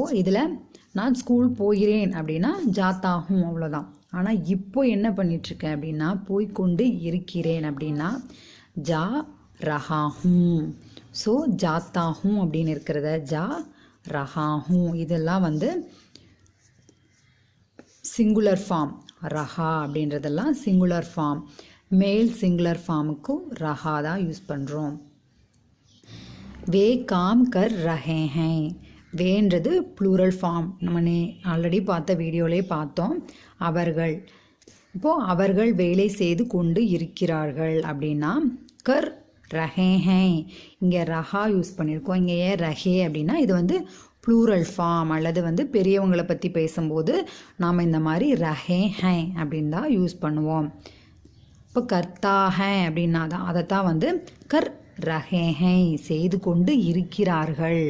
இப்போது இதில் நான் ஸ்கூல் போகிறேன் அப்படின்னா ஜாத்தாகும் அவ்வளோதான். ஆனால் இப்போ என்ன பண்ணிகிட்ருக்கேன் அப்படின்னா போய்கொண்டு இருக்கிறேன் அப்படின்னா ஜா ரஹாஹூம். ஸோ ஜாத்தாகும் அப்படின்னு இருக்கிறத ஜா ரஹாஹூம் இதெல்லாம் வந்து சிங்குலர் ஃபார்ம். ரஹா அப்படின்றதெல்லாம் சிங்குலர் ஃபார்ம். மேல் சிங்குலர் ஃபார்முக்கும் ரஹா தான் யூஸ் பண்ணுறோம். வே காம் கர் ரஹே ஹே. வேன்றது ப்ளூரல் ஃபார்ம். நம்ம ஆல்ரெடி பார்த்த வீடியோலே பார்த்தோம். அவர்கள். இப்போது அவர்கள் வேலை செய்து கொண்டு இருக்கிறார்கள் அப்படின்னா கர் ரஹே ஹே. இங்கே ரஹா யூஸ் பண்ணியிருக்கோம். இங்கே ஏன் ரஹே அப்படின்னா இது வந்து ப்ளூரல் ஃபார்ம் அல்லது வந்து பெரியவங்களை பற்றி பேசும்போது நாம் இந்த மாதிரி ரஹே ஹே அப்படின்னு தான் யூஸ் பண்ணுவோம். இப்போ கர்த்தா ஹே அப்படின்னா தான் அதைத்தான் வந்து கர் ரஹே ஹே செய்து கொண்டு இருக்கிறார்கள்.